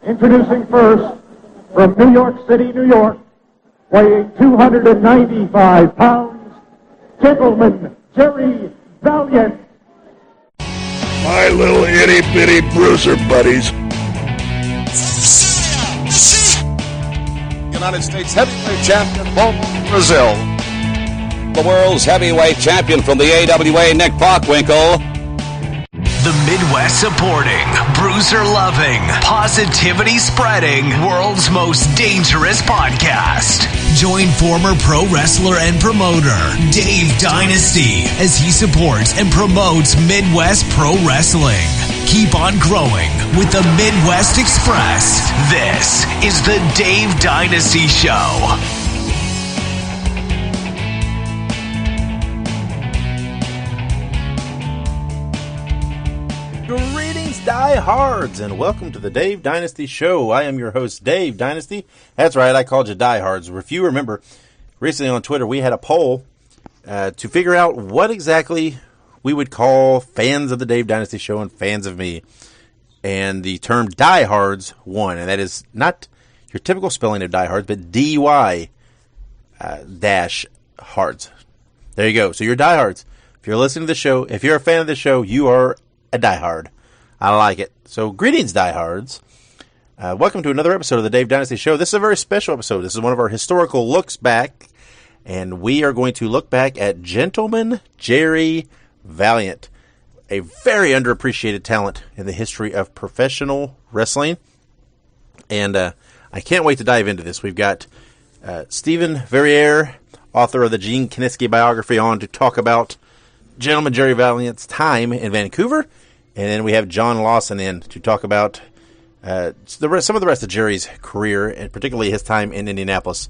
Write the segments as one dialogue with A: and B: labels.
A: Introducing first, from New York City, New York, weighing 295 pounds, Gentleman Jerry Valiant.
B: My little itty-bitty bruiser buddies.
C: United States heavyweight champion, Lawson, Brazil.
D: The world's heavyweight champion from the AWA, Nick Bockwinkel.
E: The Midwest supporting, bruiser loving, positivity spreading, world's most dangerous podcast. Join former pro wrestler and promoter Dave Dynasty as he supports and promotes Midwest pro wrestling. Keep on growing with the Midwest Express. This is the Dave Dynasty Show.
F: Greetings, diehards, and welcome to the Dave Dynasty Show. I am your host, Dave Dynasty. That's right, I called you diehards. If you remember, recently on Twitter, we had a poll to figure out what exactly we would call fans of the Dave Dynasty Show and fans of me. And the term diehards won, and that is not your typical spelling of diehards, but D-Y dash hards. There you go. So you're diehards. If you're listening to the show, if you're a fan of the show, you are a diehard. I like it. So greetings, diehards. Welcome to another episode of the Dave Dynasty Show. This is a very special episode. This is one of our historical looks back, and we are going to look back at Gentleman Jerry Valiant, a very underappreciated talent in the history of professional wrestling. And I can't wait to dive into this. We've got Stephen Verrier, author of the Gene Kiniski biography, on to talk about Gentleman Jerry Valiant's time in Vancouver. And then we have John Lawson in to talk about some of the rest of Jerry's career, and particularly his time in Indianapolis.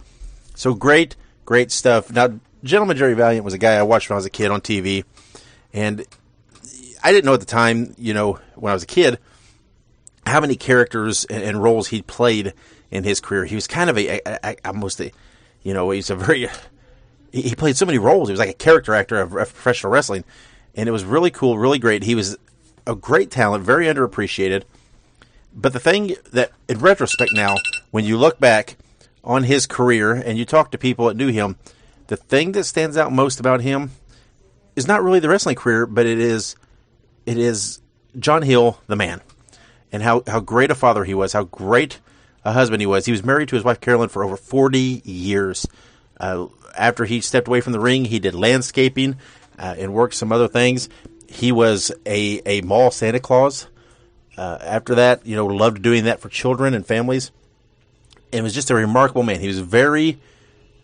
F: So great stuff. Now, Gentleman Jerry Valiant was a guy I watched when I was a kid on TV. And I didn't know at the time, when I was a kid, how many characters and roles he'd played in his career. He was kind of he played so many roles. He was like a character actor of professional wrestling. And it was really cool, really great. He was a great talent, very underappreciated. But the thing that, in retrospect now, when you look back on his career and you talk to people that knew him, the thing that stands out most about him is not really the wrestling career, but it is John Hill, the man, and how great a father he was, how great a husband he was. He was married to his wife Carolyn for over 40 years. After he stepped away from the ring, he did landscaping and worked some other things. He was a mall Santa Claus. After that, loved doing that for children and families. And was just a remarkable man. He was very,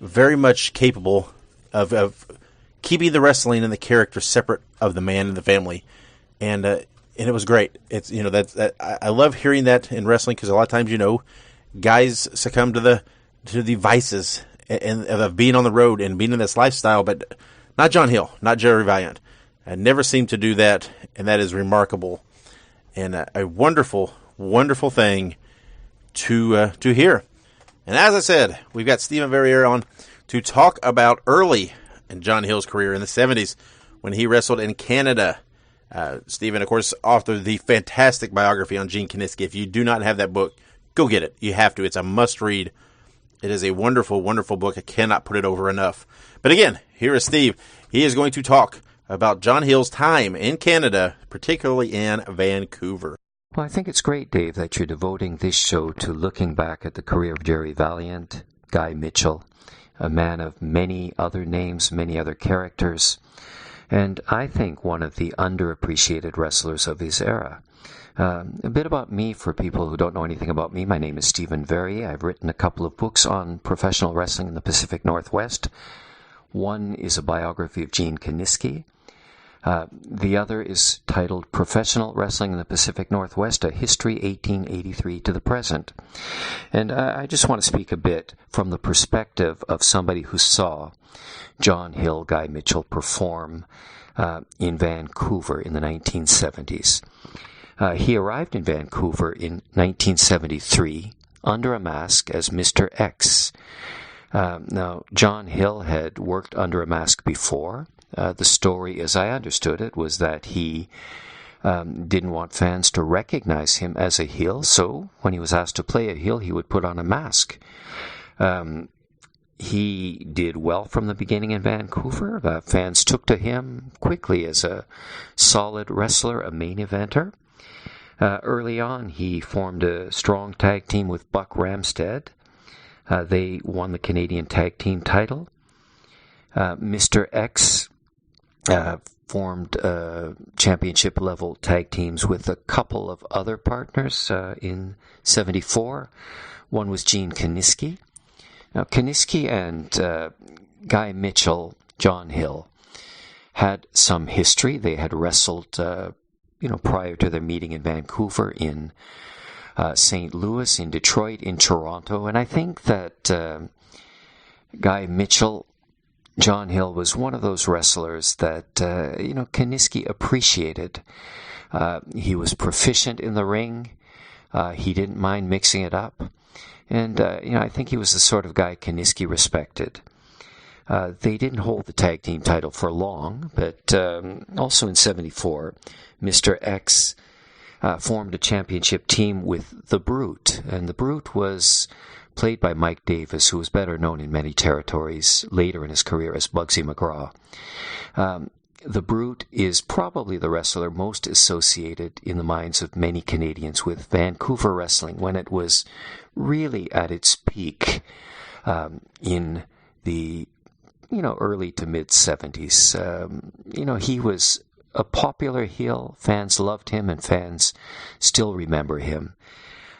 F: very much capable of keeping the wrestling and the character separate of the man and the family. And it was great. It's I love hearing that in wrestling, because a lot of times guys succumb to the vices and of being on the road and being in this lifestyle, but not John Hill, not Jerry Valiant. I never seemed to do that, and that is remarkable and a wonderful, wonderful thing to hear. And as I said, we've got Stephen Verrier on to talk about early in John Hill's career in the 70s when he wrestled in Canada. Stephen, of course, authored the fantastic biography on Gene Kiniski. If you do not have that book, go get it. You have to. It's a must-read. It is a wonderful, wonderful book. I cannot put it over enough. But again, here is Steve. He is going to talk about John Hill's time in Canada, particularly in Vancouver.
G: Well, I think it's great, Dave, that you're devoting this show to looking back at the career of Jerry Valiant, Guy Mitchell, a man of many other names, many other characters, and I think one of the underappreciated wrestlers of his era. A bit about me for people who don't know anything about me. My name is Stephen Verrier. I've written a couple of books on professional wrestling in the Pacific Northwest. One is a biography of Gene Kiniski. The other is titled Professional Wrestling in the Pacific Northwest, A History 1883 to the Present. And I just want to speak a bit from the perspective of somebody who saw John Hill, Guy Mitchell perform in Vancouver in the 1970s. He arrived in Vancouver in 1973 under a mask as Mr. X. Now, John Hill had worked under a mask before. The story, as I understood it, was that he didn't want fans to recognize him as a heel, so when he was asked to play a heel, he would put on a mask. He did well from the beginning in Vancouver. Fans took to him quickly as a solid wrestler, a main eventer. Early on, he formed a strong tag team with Buck Ramstead. They won the Canadian Tag Team title. Mr. X formed championship-level tag teams with a couple of other partners in 1974. One was Gene Kiniski. Now, Kiniski and Guy Mitchell, John Hill, had some history. They had wrestled, prior to their meeting in Vancouver, in St. Louis, in Detroit, in Toronto. And I think that Guy Mitchell, John Hill, was one of those wrestlers that, Kiniski appreciated. He was proficient in the ring. He didn't mind mixing it up. And, I think he was the sort of guy Kiniski respected. They didn't hold the tag team title for long, but also in 1974, Mr. X formed a championship team with The Brute. And The Brute was played by Mike Davis, who was better known in many territories later in his career as Bugsy McGraw. The Brute is probably the wrestler most associated in the minds of many Canadians with Vancouver wrestling when it was really at its peak in the early to mid 70s. He was a popular heel. Fans loved him, and fans still remember him.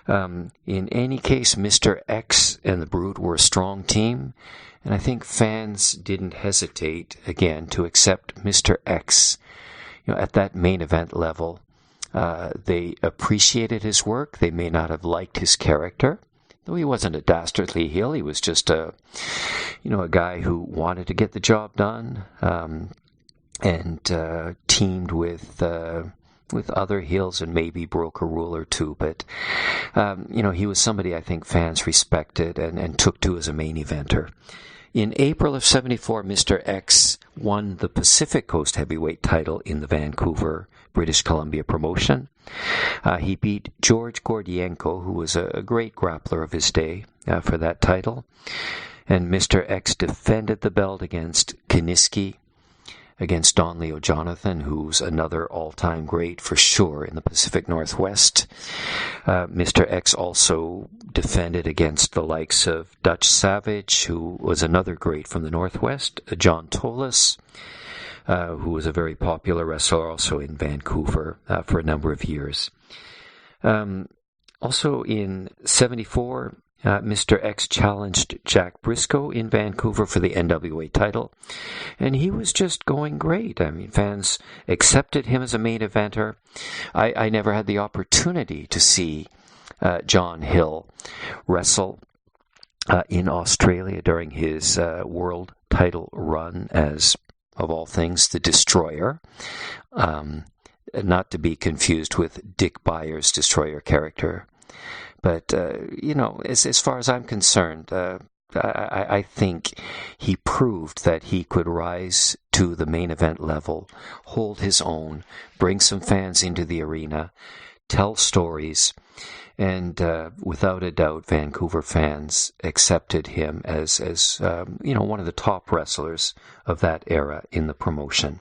G: In any case, Mr. X and the Brute were a strong team, and I think fans didn't hesitate, again, to accept Mr. X at that main event level. They appreciated his work. They may not have liked his character, though he wasn't a dastardly heel. He was just a guy who wanted to get the job done, and teamed with other heels and maybe broke a rule or two. But, he was somebody I think fans respected and took to as a main eventer. In April of 1974, Mr. X won the Pacific Coast Heavyweight title in the Vancouver, British Columbia promotion. He beat George Gordienko, who was a great grappler of his day, for that title. And Mr. X defended the belt against Kiniski, against Don Leo Jonathan, who's another all-time great for sure in the Pacific Northwest. Mr. X also defended against the likes of Dutch Savage, who was another great from the Northwest, John Tolis, who was a very popular wrestler also in Vancouver for a number of years. Also in 1974, Mr. X challenged Jack Briscoe in Vancouver for the NWA title, and he was just going great. I mean, fans accepted him as a main eventer. I never had the opportunity to see John Hill wrestle in Australia during his world title run as, of all things, the Destroyer. Not to be confused with Dick Byers' Destroyer character. But, as far as I'm concerned, I think he proved that he could rise to the main event level, hold his own, bring some fans into the arena, tell stories, and without a doubt, Vancouver fans accepted him as one of the top wrestlers of that era in the promotion.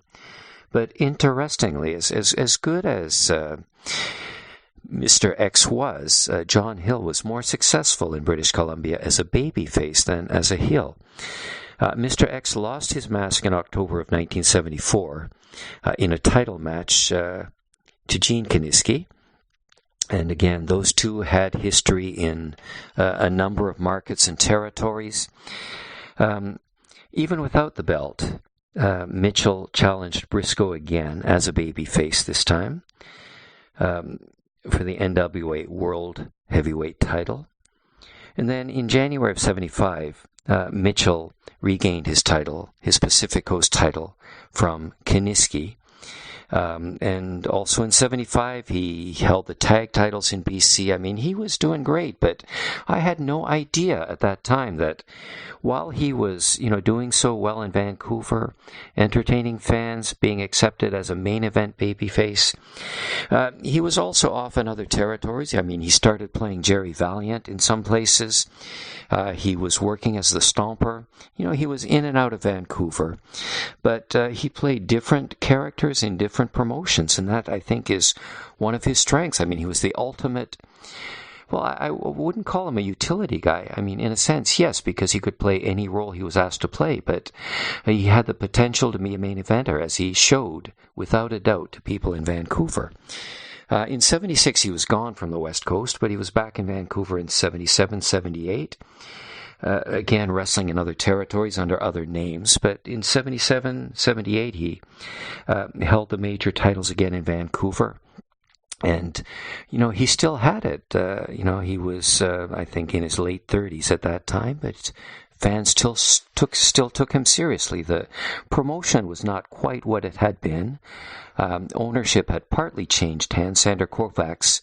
G: But interestingly, as good as Mr. X was, John Hill was more successful in British Columbia as a babyface than as a heel. Mr. X lost his mask in October of 1974 in a title match to Gene Kiniski. And again, those two had history in a number of markets and territories. Even without the belt, Mitchell challenged Briscoe again as a babyface this time for the NWA World Heavyweight title. And then in January of 1975, Mitchell regained his title, his Pacific Coast title, from Kiniski. And also in 75, he held the tag titles in BC. I mean, he was doing great, but I had no idea at that time that while he was, doing so well in Vancouver, entertaining fans, being accepted as a main event babyface, he was also off in other territories. I mean, he started playing Jerry Valiant in some places. He was working as the Stomper. He was in and out of Vancouver, but he played different characters in different promotions, and that, I think, is one of his strengths. I mean, he was the ultimate... Well, I wouldn't call him a utility guy. I mean, in a sense, yes, because he could play any role he was asked to play, but he had the potential to be a main eventer, as he showed, without a doubt, to people in Vancouver. In 76, he was gone from the West Coast, but he was back in Vancouver in 77, 78. Again, wrestling in other territories under other names. But in 77, 78, he held the major titles again in Vancouver. And, he still had it. He was, I think, in his late 30s at that time, but fans still took him seriously. The promotion was not quite what it had been. Ownership had partly changed hands. Sander Kovacs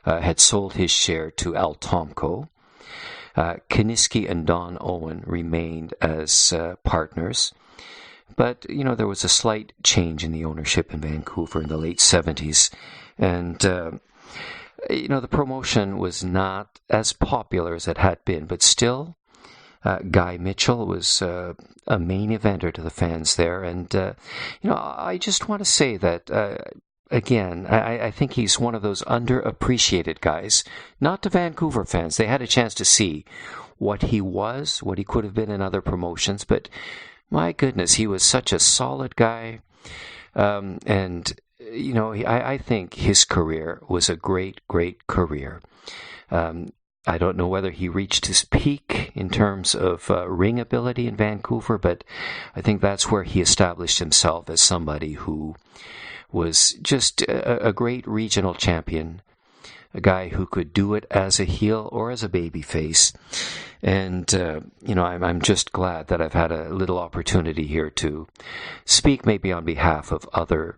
G: had sold his share to Al Tomko. Kiniski and Don Owen remained as partners. But, there was a slight change in the ownership in Vancouver in the late 70s. And, the promotion was not as popular as it had been, but still, Guy Mitchell was a main eventer to the fans there. And, I just want to say that, again, I think he's one of those underappreciated guys, not to Vancouver fans. They had a chance to see what he was, what he could have been in other promotions, but my goodness, he was such a solid guy. I think his career was a great, great career. I don't know whether he reached his peak in terms of ring ability in Vancouver, but I think that's where he established himself as somebody who was just a great regional champion, a guy who could do it as a heel or as a babyface. And, I'm just glad that I've had a little opportunity here to speak maybe on behalf of other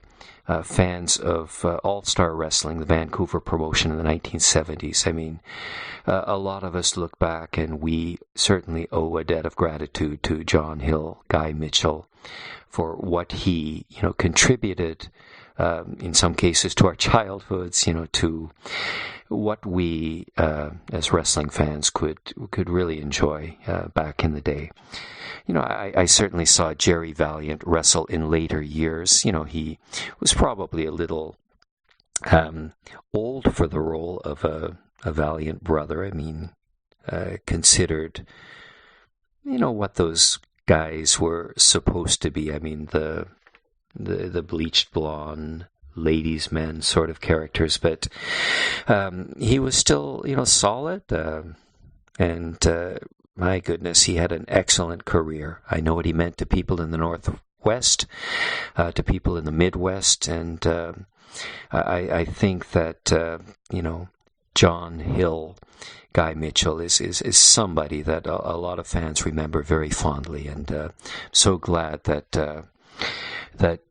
G: fans of All-Star Wrestling, the Vancouver promotion in the 1970s. I mean, a lot of us look back and we certainly owe a debt of gratitude to John Hill, Guy Mitchell, for what he, contributed, in some cases to our childhoods, to what we, as wrestling fans could really enjoy, back in the day. I certainly saw Jerry Valiant wrestle in later years. He was probably a little old for the role of a Valiant brother. I mean, considered, what those guys were supposed to be. I mean, the bleached blonde ladies' men sort of characters, but he was still, solid, and my goodness, he had an excellent career. I know what he meant to people in the Northwest, to people in the Midwest, and I think that, John Hill, Guy Mitchell is somebody that a lot of fans remember very fondly, and so glad that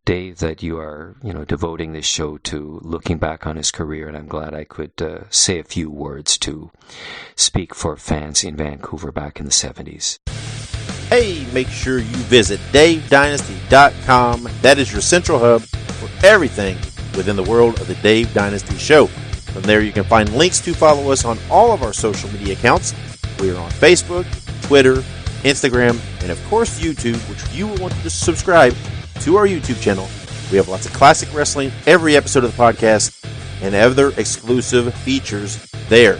G: Dave, that you are, devoting this show to looking back on his career, and I'm glad I could say a few words to speak for fans in Vancouver back in the 70s.
F: Hey, make sure you visit DaveDynasty.com. That is your central hub for everything within the world of the Dave Dynasty Show. From there, you can find links to follow us on all of our social media accounts. We are on Facebook, Twitter, Instagram, and of course YouTube, which you will want to subscribe to our YouTube channel. We have lots of classic wrestling, every episode of the podcast, and other exclusive features there.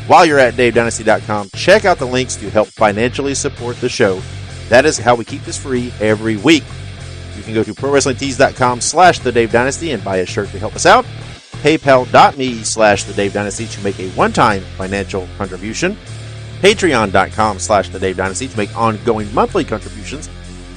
F: While you're at DaveDynasty.com, check out the links to help financially support the show. That is how we keep this free every week. You can go to PROWRESTLINGTEES.com/The Dave Dynasty and buy a shirt to help us out. PayPal.me/The Dave Dynasty to make a one-time financial contribution. Patreon.com/The Dave Dynasty to make ongoing monthly contributions.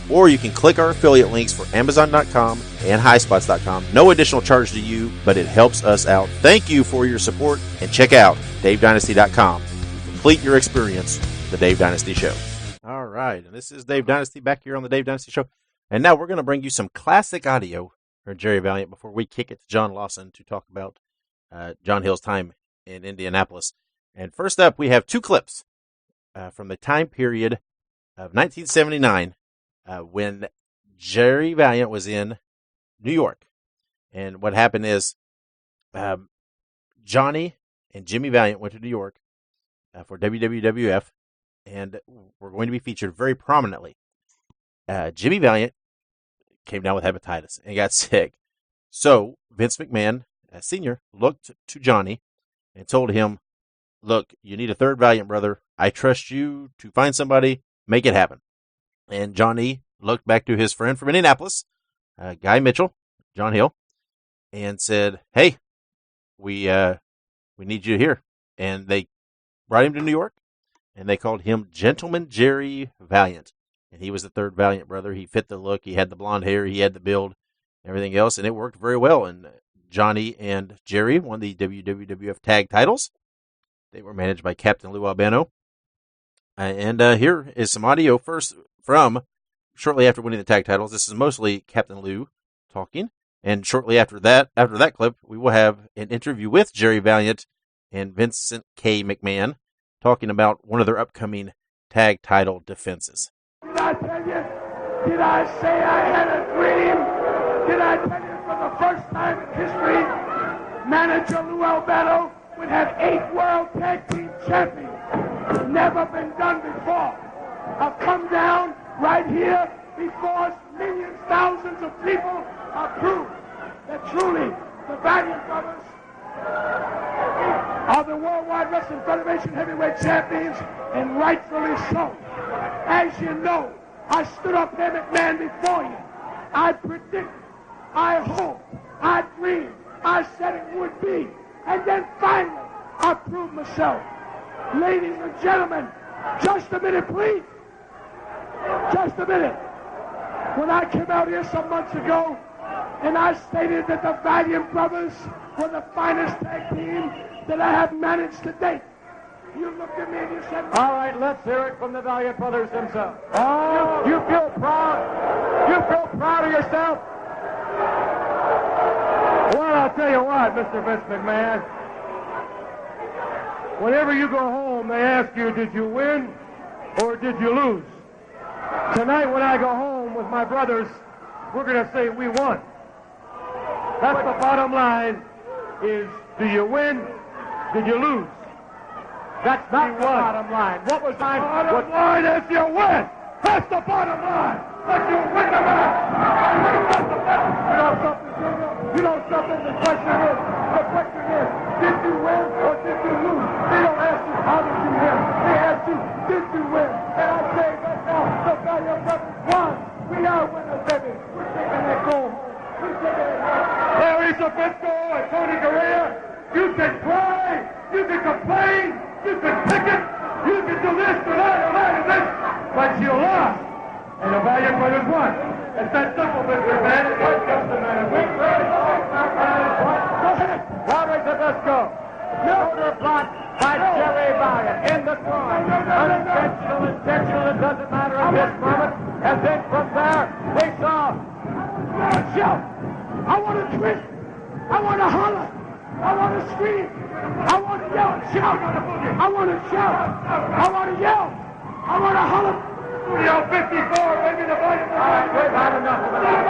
F: Or you can click our affiliate links for Amazon.com and HighSpots.com. No additional charge to you, but it helps us out. Thank you for your support, and check out DaveDynasty.com to complete your experience with the Dave Dynasty Show. All right, and this is Dave Dynasty back here on the Dave Dynasty Show. And now we're going to bring you some classic audio or Jerry Valiant, before we kick it to John Lawson to talk about John Hill's time in Indianapolis. And first up, we have two clips from the time period of 1979 when Jerry Valiant was in New York. And what happened is Johnny and Jimmy Valiant went to New York for WWF, and were going to be featured very prominently. Jimmy Valiant came down with hepatitis and got sick. So Vince McMahon, Sr., looked to Johnny and told him, look, you need a third Valiant brother. I trust you to find somebody, make it happen. And Johnny looked back to his friend from Indianapolis, Guy Mitchell, John Hill, and said, hey, we need you here. And they brought him to New York, and they called him Gentleman Jerry Valiant. And he was the third Valiant brother. He fit the look. He had the blonde hair. He had the build, everything else, and it worked very well. And Johnny and Jerry won the WWF tag titles. They were managed by Captain Lou Albano. And here is some audio first from shortly after winning the tag titles. This is mostly Captain Lou talking. And shortly after that clip, we will have an interview with Jerry Valiant and Vincent K. McMahon talking about one of their upcoming tag title defenses.
A: Did I tell you? Did I say I had a dream? Did I tell you for the first time in history, manager Lou Albano would have 8 World Tag Team Champions? Never been done before. I've come down right here before millions, thousands of people are proved that truly the Valiant brothers are the Worldwide Wrestling Federation heavyweight champions, and rightfully so. As you know, I stood up here, McMahon, before you. I predicted, I hoped, I dreamed, I said it would be, and then finally, I proved myself. Ladies and gentlemen, just a minute, please. Just a minute. When I came out here some months ago, and I stated that the Valiant brothers were the finest tag team that I have managed to date, you looked at me and you said, all right, let's hear it from the Valiant brothers themselves. Oh, you feel proud? You feel proud of yourself? Well, I'll tell you what, Mr. Vince McMahon. Whenever you go home, they ask you, did you win or did you lose? Tonight, when I go home with my brothers, we're going to say we won. That's the bottom line, is do you win, did you lose? That's not the bottom line. What was my bottom line is you win. That's the bottom line. But you win the match. You know something? The question is, did you win or did you lose? They don't ask you, how did you win? They ask you, did you win? And I say right now, the Valiant brothers won. We are winners, baby. We're taking that goal home. We're taking it home. Larry Zbyszko and Tony Garea, you can cry, you can complain, you can picket, you can do this, do that, or that, and this, but you lost. And the Valiant brothers won. It's that simple, Mr. Man. It's not just a matter of weeks. Go ahead. Larry Zbyszko. Shoulder block by Jerry Valiant in the groin. Unintentional, intentional, it doesn't matter at this moment. And then from there, we saw. Shout. I want to twist. I want to holler. I want to scream. I want to yell and shout. I want to shout. I want to yell. I want to holler. Studio 54, maybe the voice. All right, we've had enough of that.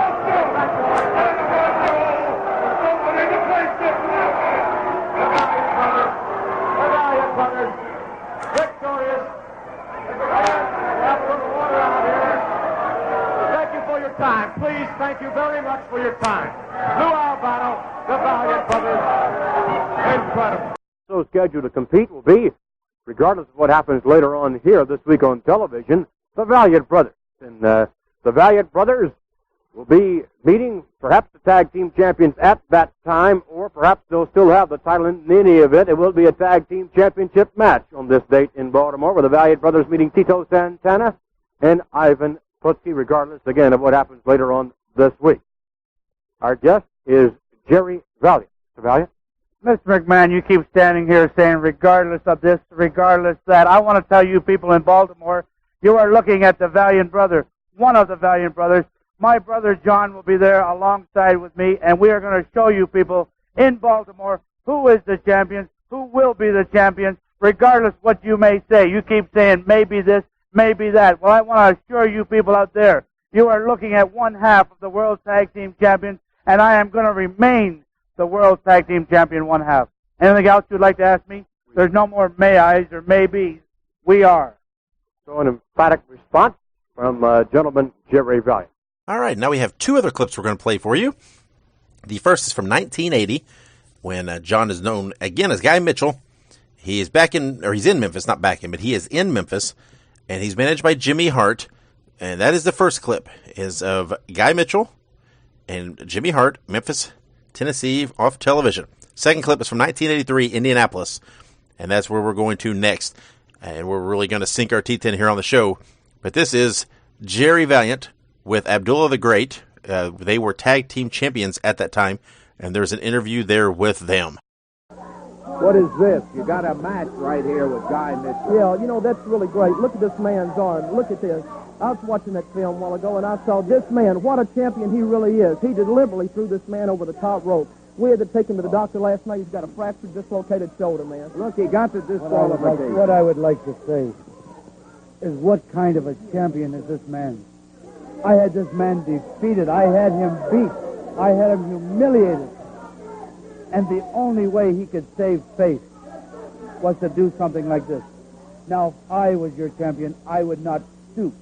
A: The Valiant brothers, victorious. Put water out here. Thank you for your time. Please, thank you very much for your time. Lou Albano, the Valiant brothers, incredible.
H: So scheduled to compete will be, regardless of what happens later on here this week on television, the Valiant brothers. And the Valiant brothers will be meeting perhaps the tag team champions at that time, or perhaps they'll still have the title in any event. It will be a tag team championship match on this date in Baltimore, with the Valiant brothers meeting Tito Santana and Ivan Putski, regardless, again, of what happens later on this week. Our guest is Jerry Valiant. Mr. Valiant?
I: Mr. McMahon, you keep standing here saying regardless of this, regardless that. I want to tell you people in Baltimore, you are looking at the Valiant brother, one of the Valiant brothers, My brother John will be there alongside with me, and we are going to show you people in Baltimore who is the champion, who will be the champion, regardless what you may say. You keep saying maybe this, maybe that. Well, I want to assure you people out there, you are looking at one half of the World Tag Team Champion, and I am going to remain the World Tag Team Champion one half. Anything else you'd like to ask me? There's no more may-I's or maybes. We are.
H: So an emphatic response from gentleman Jerry Valiant.
F: All right, now we have two other clips we're going to play for you. The first is from 1980, when John is known again as Guy Mitchell. He is he's in Memphis, not back in, but he is in Memphis, and he's managed by Jimmy Hart. And that is the first clip, is of Guy Mitchell and Jimmy Hart, Memphis, Tennessee, off television. Second clip is from 1983, Indianapolis, and that's where we're going to next. And we're really going to sink our teeth in here on the show. But this is Jerry Valiant with Abdullah the Great. They were tag team champions at that time, and there's an interview there with them.
J: What is this? You got a match right here with Guy Mitchell.
K: Yeah, you know, that's really great. Look at this man's arm. Look at this. I was watching that film a while ago, and I saw this man. What a champion he really is. He deliberately threw this man over the top rope. We had to take him to the doctor last night. He's got a fractured, dislocated shoulder, man.
J: Look, he got the disqualification.
I: What I would like to say is what kind of a champion is this man? I had this man defeated. I had him beat. I had him humiliated. And the only way he could save face was to do something like this. Now, if I was your champion, I would not stoop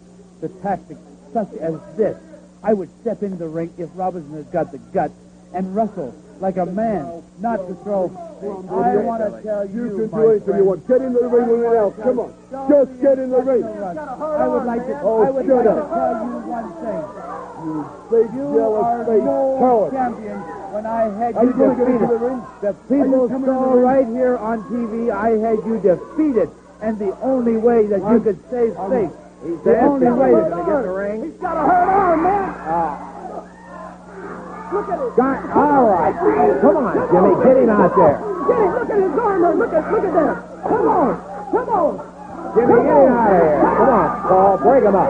I: to tactics such as this. I would step into the ring if Robinson has got the guts and wrestle like a man, not to throw. I want to tell you,
J: you can do anything you want. Get in the ring with it else. Come on. Just get in the ring.
I: I would like to tell you one thing.
J: You big jealous face coward.
I: Champion when I had you defeated. The people saw right here on TV I had you defeated. And the only way that you could save face, the only way to get the ring.
K: He's got a hurt arm, man. Look at it.
J: All right. Come on, Jimmy. Get him out there.
K: Get him. Look at his arm. Look at that. Come on. Come on.
J: Jimmy, get him out of here. Come on, Paul. Break him up.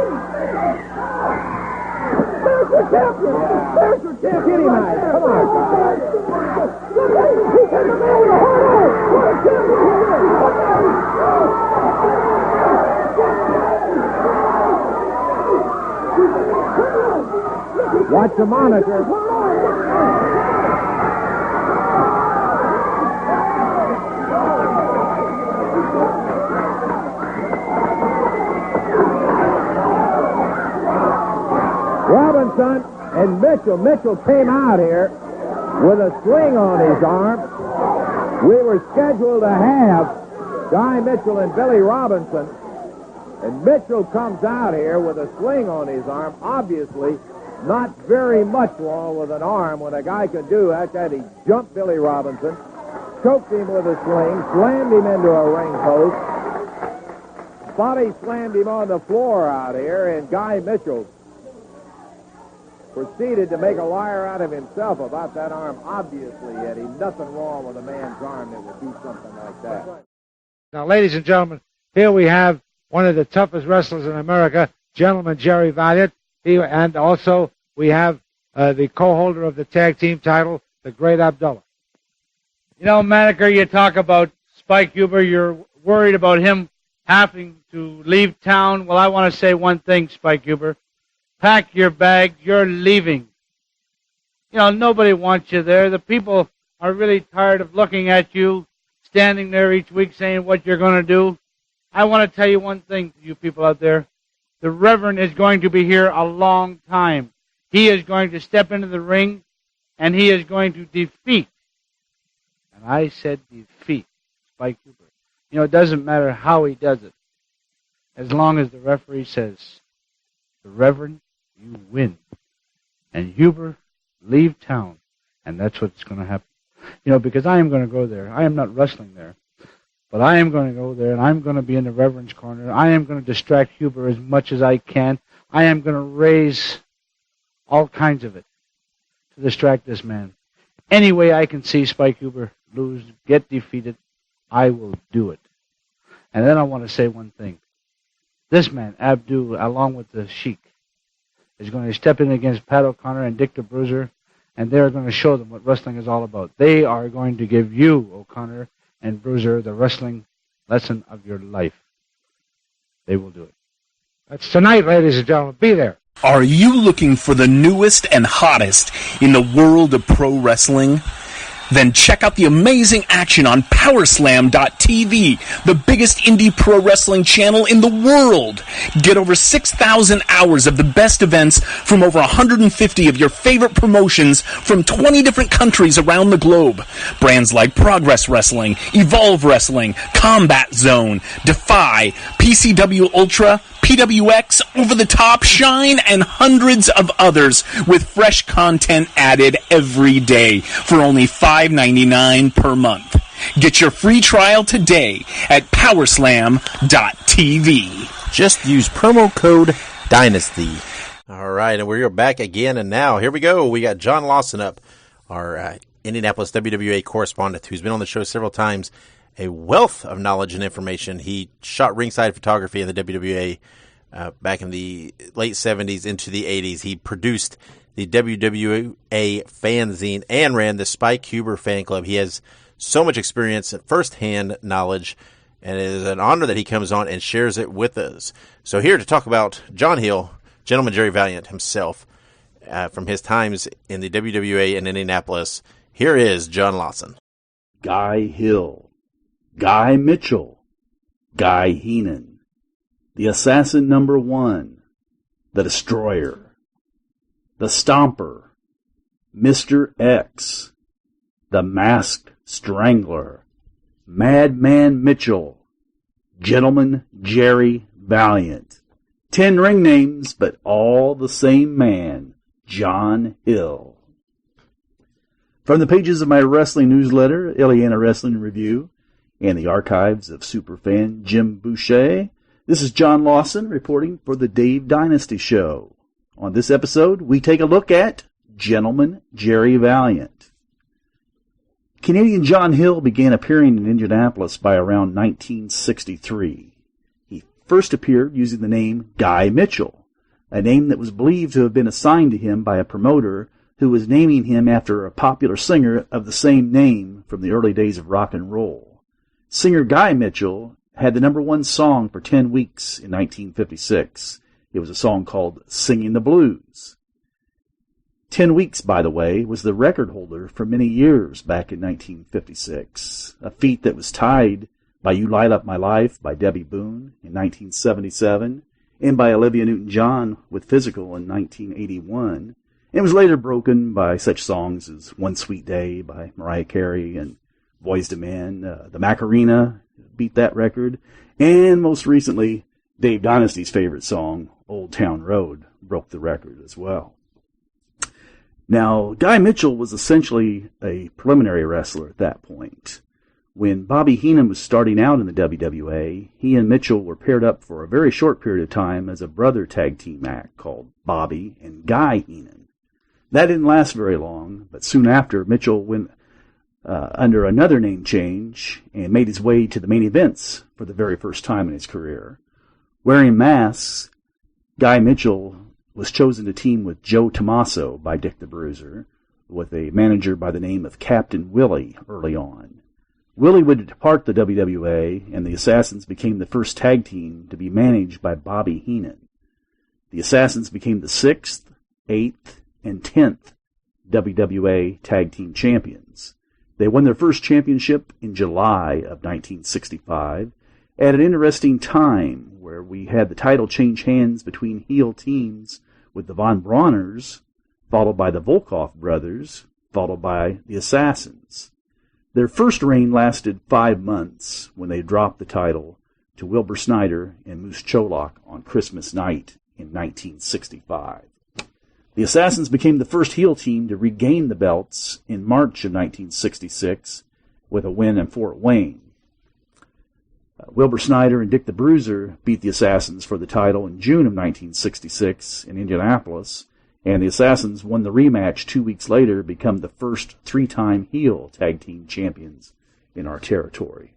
K: There's your champion. There's your champion.
J: Get him out. Come on.
K: Look at him. He's in the man with a hard arm. What a champion he is.
J: Watch the monitor. Robinson and Mitchell. Mitchell came out here with a sling on his arm. We were scheduled to have Guy Mitchell and Billy Robinson. And Mitchell comes out here with a sling on his arm, obviously not very much wrong with an arm when a guy could do that. He jumped Billy Robinson, choked him with a sling, slammed him into a ring post, body slammed him on the floor out here, and Guy Mitchell proceeded to make a liar out of himself about that arm. Obviously, Eddie, nothing wrong with a man's arm that would do something like that.
L: Now, ladies and gentlemen, here we have one of the toughest wrestlers in America, gentleman Jerry Valiant. And also, we have the co-holder of the tag team title, the great Abdullah.
I: You know, Maneker, you talk about Spike Huber. You're worried about him having to leave town. Well, I want to say one thing, Spike Huber. Pack your bag. You're leaving. You know, nobody wants you there. The people are really tired of looking at you, standing there each week saying what you're going to do. I want to tell you one thing to you people out there. The Reverend is going to be here a long time. He is going to step into the ring, and he is going to defeat. And I said defeat Spike Huber. You know, it doesn't matter how he does it. As long as the referee says, the Reverend, you win. And Huber, leave town. And that's what's going to happen. You know, because I am going to go there. I am not wrestling there. But I am going to go there, and I'm going to be in the Reverend's corner. I am going to distract Huber as much as I can. I am going to raise all kinds of it to distract this man. Any way I can see Spike Huber lose, get defeated, I will do it. And then I want to say one thing. This man, Abdul, along with the Sheik, is going to step in against Pat O'Connor and Dick the Bruiser, and they're going to show them what wrestling is all about. They are going to give you, O'Connor and Bruiser, the wrestling lesson of your life. They will do it.
L: That's tonight, ladies and gentlemen. Be there.
M: Are you looking for the newest and hottest in the world of pro wrestling? Then check out the amazing action on PowerSlam.tv, the biggest indie pro wrestling channel in the world. Get over 6,000 hours of the best events from over 150 of your favorite promotions from 20 different countries around the globe. Brands like Progress Wrestling, Evolve Wrestling, Combat Zone, Defy, PCW Ultra, PWX, Over the Top, Shine, and hundreds of others with fresh content added every day for only $5.99 per month. Get your free trial today at powerslam.tv.
F: Just use promo code Dynasty. All right, and we're back again, and now here we go. We got John Lawson up, our Indianapolis WWA correspondent who's been on the show several times. A wealth of knowledge and information. He shot ringside photography in the WWA back in the late 70s into the 80s. He produced the WWA fanzine and ran the Spike Huber fan club. He has so much experience and first-hand knowledge, and it is an honor that he comes on and shares it with us. So here to talk about John Hill, Gentleman Jerry Valiant himself, from his times in the WWA in Indianapolis, here is John Lawson.
N: Guy Hill, Guy Mitchell, Guy Heenan, the Assassin Number 1, the Destroyer, the Stomper, Mr. X, the Masked Strangler, Madman Mitchell, Gentleman Jerry Valiant. 10 ring names, but all the same man, John Hill. From the pages of my wrestling newsletter, Illiana Wrestling Review, and the archives of superfan Jim Boucher, this is John Lawson reporting for the Dave Dynasty Show. On this episode, we take a look at Gentleman Jerry Valiant. Canadian John Hill began appearing in Indianapolis by around 1963. He first appeared using the name Guy Mitchell, a name that was believed to have been assigned to him by a promoter who was naming him after a popular singer of the same name from the early days of rock and roll. Singer Guy Mitchell had the number 1 song for 10 weeks in 1956. It was a song called Singing the Blues. 10 Weeks, by the way, was the record holder for many years back in 1956, a feat that was tied by You Light Up My Life by Debbie Boone in 1977 and by Olivia Newton-John with Physical in 1981, and was later broken by such songs as One Sweet Day by Mariah Carey and Boyz II Men, the Macarena beat that record, and most recently, Dave Dynasty's favorite song, Old Town Road, broke the record as well. Now, Guy Mitchell was essentially a preliminary wrestler at that point. When Bobby Heenan was starting out in the WWA, he and Mitchell were paired up for a very short period of time as a brother tag team act called Bobby and Guy Heenan. That didn't last very long, but soon after, Mitchell went under another name change and made his way to the main events for the very first time in his career. Wearing masks, Guy Mitchell was chosen to team with Joe Tommaso by Dick the Bruiser, with a manager by the name of Captain Willie early on. Willie would depart the WWA, and the Assassins became the first tag team to be managed by Bobby Heenan. The Assassins became the 6th, 8th, and 10th WWA tag team champions. They won their first championship in July of 1965 at an interesting time where we had the title change hands between heel teams with the Von Brauners, followed by the Volkov brothers, followed by the Assassins. Their first reign lasted 5 months when they dropped the title to Wilbur Snyder and Moose Cholak on Christmas night in 1965. The Assassins became the first heel team to regain the belts in March of 1966 with a win in Fort Wayne. Wilbur Snyder and Dick the Bruiser beat the Assassins for the title in June of 1966 in Indianapolis, and the Assassins won the rematch 2 weeks later, become the first 3-time heel tag team champions in our territory.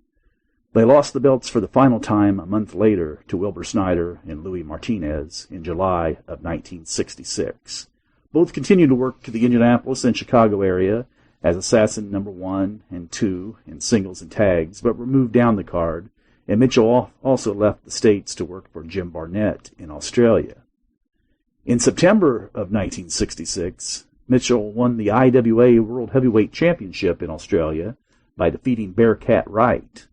N: They lost the belts for the final time a month later to Wilbur Snyder and Louis Martinez in July of 1966. Both continued to work to the Indianapolis and Chicago area as Assassin number 1 and 2 in singles and tags, but were moved down the card, and Mitchell also left the States to work for Jim Barnett in Australia. In September of 1966, Mitchell won the IWA World Heavyweight Championship in Australia by defeating Bearcat Wright.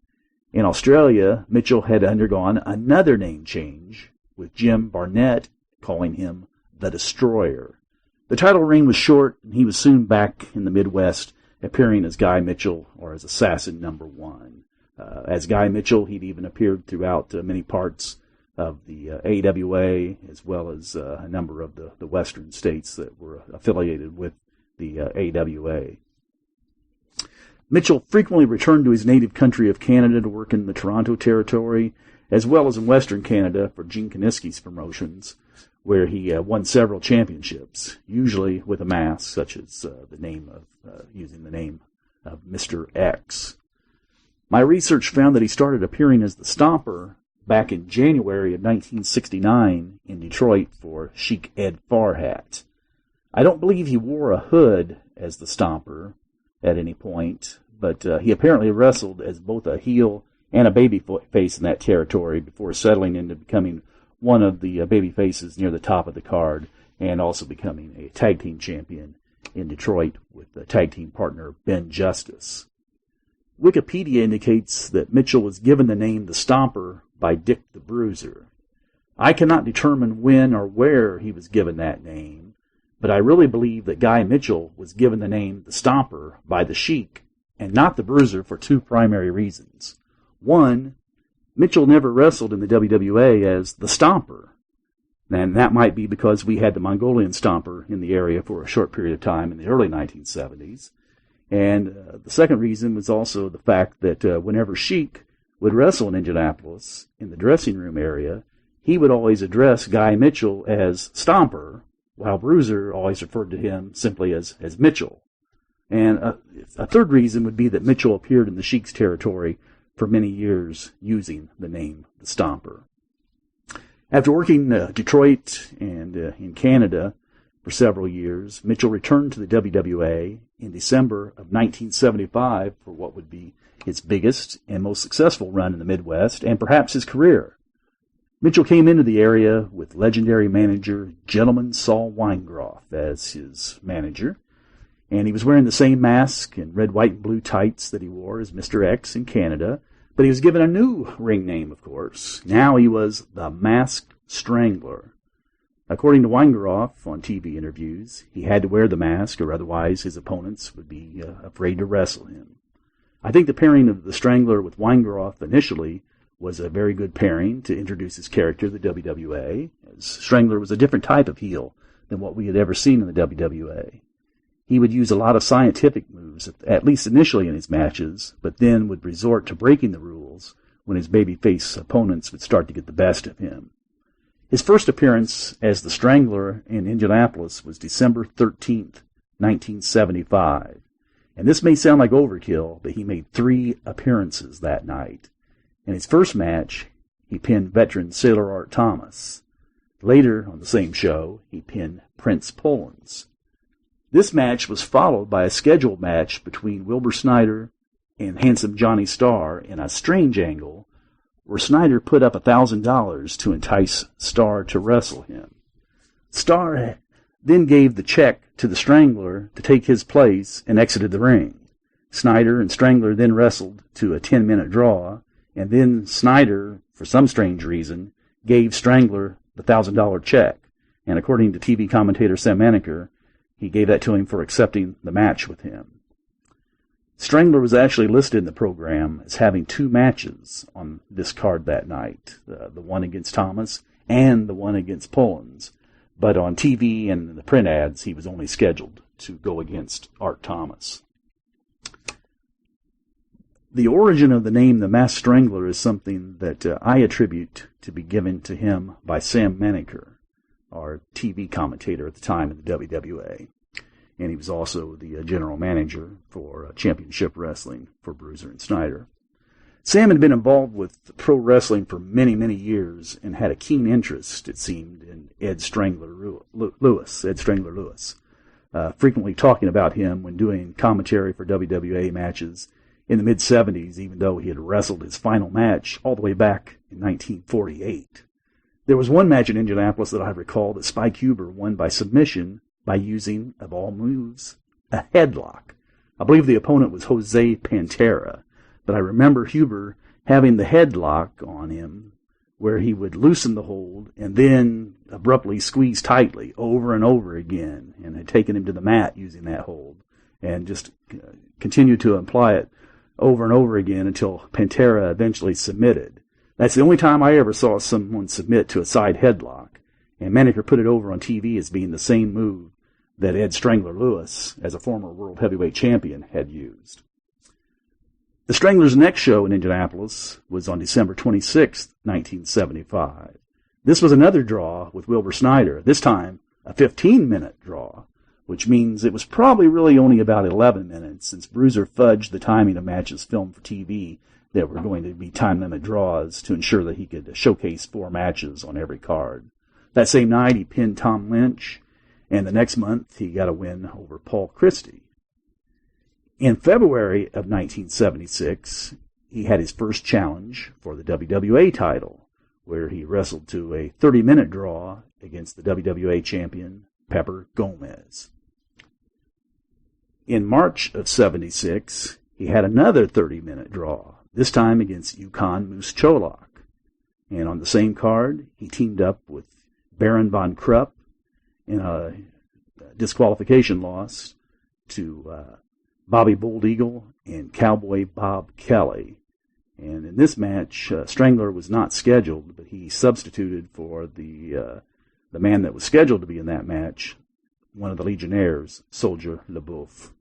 N: In Australia, Mitchell had undergone another name change, with Jim Barnett calling him the Destroyer. The title reign was short, and he was soon back in the Midwest, appearing as Guy Mitchell or as Assassin number 1. As Guy Mitchell, he'd even appeared throughout many parts of the AWA, as well as a number of the western states that were affiliated with the AWA. Mitchell frequently returned to his native country of Canada to work in the Toronto territory, as well as in Western Canada for Gene Kiniski's promotions, where he won several championships, usually with a mask, such as using the name of Mr. X. My research found that he started appearing as the Stomper back in January of 1969 in Detroit for Sheik Ed Farhat. I don't believe he wore a hood as the Stomper at any point, but he apparently wrestled as both a heel and a baby face in that territory before settling into becoming one of the baby faces near the top of the card, and also becoming a tag team champion in Detroit with the tag team partner Ben Justice. Wikipedia indicates that Mitchell was given the name the Stomper by Dick the Bruiser. I cannot determine when or where he was given that name, but I really believe that Guy Mitchell was given the name the Stomper by the Sheik and not the Bruiser for two primary reasons. One, Mitchell never wrestled in the WWA as the Stomper, and that might be because we had the Mongolian Stomper in the area for a short period of time in the early 1970s. And the second reason was also the fact that whenever Sheik would wrestle in Indianapolis, in the dressing room area, he would always address Guy Mitchell as Stomper, while Bruiser always referred to him simply as Mitchell. And a third reason would be that Mitchell appeared in the Sheik's territory for many years using the name the Stomper. After working Detroit and in Canada for several years, Mitchell returned to the WWA in December of 1975 for what would be his biggest and most successful run in the Midwest, and perhaps his career. Mitchell came into the area with legendary manager Gentleman Saul Weingroff as his manager, and he was wearing the same mask and red, white, and blue tights that he wore as Mr. X in Canada, but he was given a new ring name, of course. Now he was the Masked Strangler. According to Weingroff on TV interviews, he had to wear the mask or otherwise his opponents would be afraid to wrestle him. I think the pairing of the Strangler with Weingroff initially was a very good pairing to introduce his character to the WWA, as Strangler was a different type of heel than what we had ever seen in the WWA. He would use a lot of scientific moves, at least initially in his matches, but then would resort to breaking the rules when his babyface opponents would start to get the best of him. His first appearance as the Strangler in Indianapolis was December 13th, 1975. And this may sound like overkill, but he made 3 appearances that night. In his first match, he pinned veteran Sailor Art Thomas. Later, on the same show, he pinned Prince Pollins. This match was followed by a scheduled match between Wilbur Snyder and Handsome Johnny Starr in a strange angle, where Snyder put up $1,000 to entice Starr to wrestle him. Starr then gave the check to the Strangler to take his place and exited the ring. Snyder and Strangler then wrestled to a 10-minute draw, and then Snyder, for some strange reason, gave Strangler the $1,000 check, and according to TV commentator Sam Maneker, he gave that to him for accepting the match with him. Strangler was actually listed in the program as having 2 matches on this card that night, the one against Thomas and the one against Pollins, but on TV and the print ads, he was only scheduled to go against Art Thomas. The origin of the name the Masked Strangler is something that I attribute to be given to him by Sam Maneker, our TV commentator at the time in the WWA. And he was also the general manager for Championship Wrestling for Bruiser and Snyder. Sam had been involved with pro wrestling for many, many years and had a keen interest, it seemed, in Ed Strangler Lewis, frequently talking about him when doing commentary for WWA matches in the mid-'70s, even though he had wrestled his final match all the way back in 1948. There was one match in Indianapolis that I recall that Spike Huber won by submission by using, of all moves, a headlock. I believe the opponent was Jose Pantera, but I remember Huber having the headlock on him where he would loosen the hold and then abruptly squeeze tightly over and over again, and had taken him to the mat using that hold, and just continued to apply it over and over again until Pantera eventually submitted. That's the only time I ever saw someone submit to a side headlock, and Maneker put it over on TV as being the same move that Ed Strangler Lewis, as a former World Heavyweight Champion, had used. The Stranglers' next show in Indianapolis was on December 26, 1975. This was another draw with Wilbur Snyder, this time a 15-minute draw, which means it was probably really only about 11 minutes, since Bruiser fudged the timing of matches filmed for TV that were going to be time-limit draws to ensure that he could showcase 4 matches on every card. That same night, he pinned Tom Lynch, and the next month, he got a win over Paul Christie. In February of 1976, he had his first challenge for the WWA title, where he wrestled to a 30-minute draw against the WWA champion, Pepper Gomez. In March of 76, he had another 30-minute draw, this time against Yukon Moose Cholak. And on the same card, he teamed up with Baron von Krupp in a disqualification loss to Bobby Bold Eagle and Cowboy Bob Kelly. And in this match, Strangler was not scheduled, but he substituted for the man that was scheduled to be in that match, one of the Legionnaires, Soldier LeBoeuf.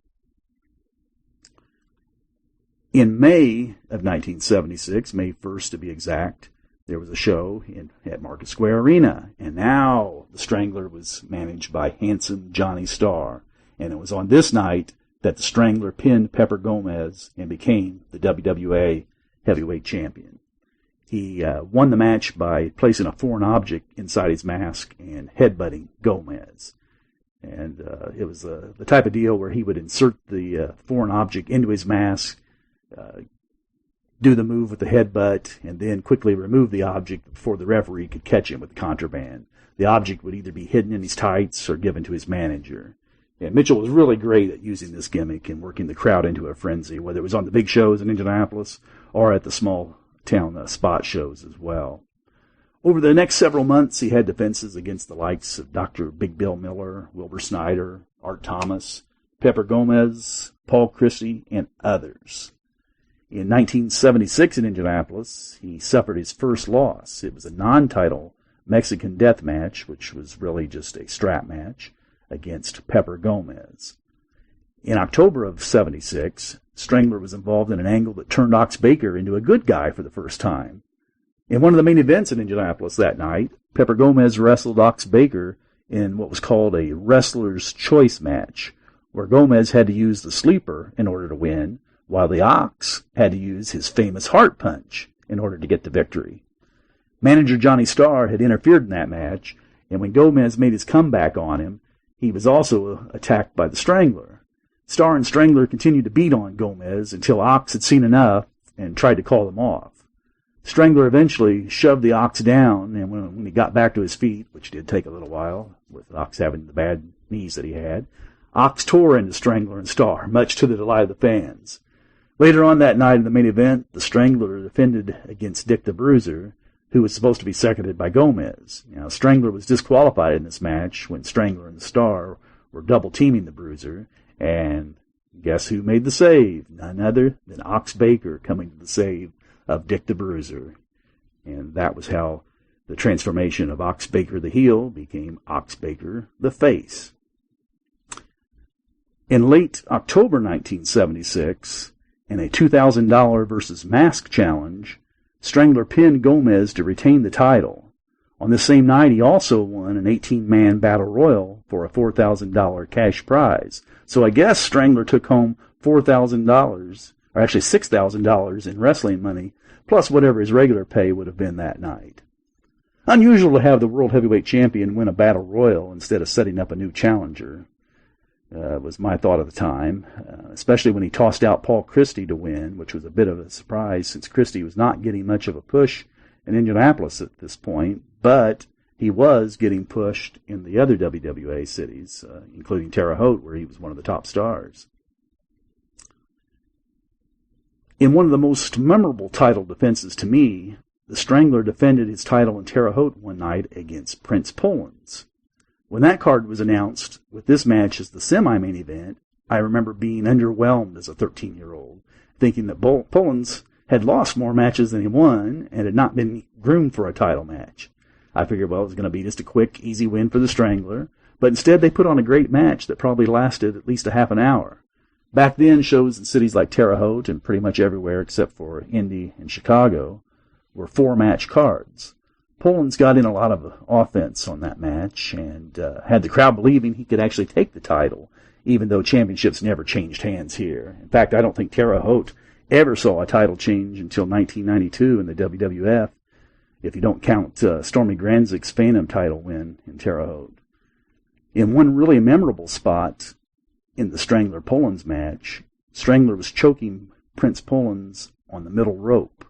N: In May of 1976, May 1st to be exact, there was a show at Market Square Arena, and now the Strangler was managed by handsome Johnny Starr, and it was on this night that the Strangler pinned Pepper Gomez and became the WWA Heavyweight Champion. He won the match by placing a foreign object inside his mask and headbutting Gomez. And it was the type of deal where he would insert the foreign object into his mask, do the move with the headbutt, and then quickly remove the object before the referee could catch him with contraband. The object would either be hidden in his tights or given to his manager. And Mitchell was really great at using this gimmick and working the crowd into a frenzy, whether it was on the big shows in Indianapolis or at the small town spot shows as well. Over the next several months, he had defenses against the likes of Dr. Big Bill Miller, Wilbur Snyder, Art Thomas, Pepper Gomez, Paul Christie, and others. In 1976 in Indianapolis, he suffered his first loss. It was a non-title Mexican death match, which was really just a strap match, against Pepper Gomez. In October of 76, Strangler was involved in an angle that turned Ox Baker into a good guy for the first time. In one of the main events in Indianapolis that night, Pepper Gomez wrestled Ox Baker in what was called a wrestler's choice match, where Gomez had to use the sleeper in order to win, while the Ox had to use his famous heart punch in order to get the victory. Manager Johnny Starr had interfered in that match, and when Gomez made his comeback on him, he was also attacked by the Strangler. Starr and Strangler continued to beat on Gomez until Ox had seen enough and tried to call them off. Strangler eventually shoved the Ox down, and when he got back to his feet, which did take a little while, with Ox having the bad knees that he had, Ox tore into Strangler and Starr, much to the delight of the fans. Later on that night in the main event, the Strangler defended against Dick the Bruiser, who was supposed to be seconded by Gomez. Now, Strangler was disqualified in this match when Strangler and Starr were double-teaming the Bruiser, and guess who made the save? None other than Ox Baker coming to the save of Dick the Bruiser. And that was how the transformation of Ox Baker the heel became Ox Baker the face. In late October 1976, in a $2,000 versus mask challenge, Strangler pinned Gomez to retain the title. On the same night, he also won an 18-man battle royal for a $4,000 cash prize. So I guess Strangler took home $4,000, or actually $6,000 in wrestling money, plus whatever his regular pay would have been that night. Unusual to have the World Heavyweight Champion win a battle royal instead of setting up a new challenger, was my thought at the time, especially when he tossed out Paul Christie to win, which was a bit of a surprise since Christie was not getting much of a push in Indianapolis at this point, but he was getting pushed in the other WWA cities, including Terre Haute, where he was one of the top stars. In one of the most memorable title defenses to me, the Strangler defended his title in Terre Haute one night against Prince Pollens. When that card was announced with this match as the semi-main event, I remember being underwhelmed as a 13-year-old, thinking that Pollens had lost more matches than he won and had not been groomed for a title match. I figured, well, it was going to be just a quick, easy win for the Strangler, but instead they put on a great match that probably lasted at least a half an hour. Back then, shows in cities like Terre Haute and pretty much everywhere except for Indy and Chicago were 4-match cards. Pollens got in a lot of offense on that match and had the crowd believing he could actually take the title, even though championships never changed hands here. In fact, I don't think Terre Haute ever saw a title change until 1992 in the WWF, if you don't count Stormy Granzik's Phantom title win in Terre Haute. In one really memorable spot in the Strangler-Pollens match, Strangler was choking Prince Pollens on the middle rope,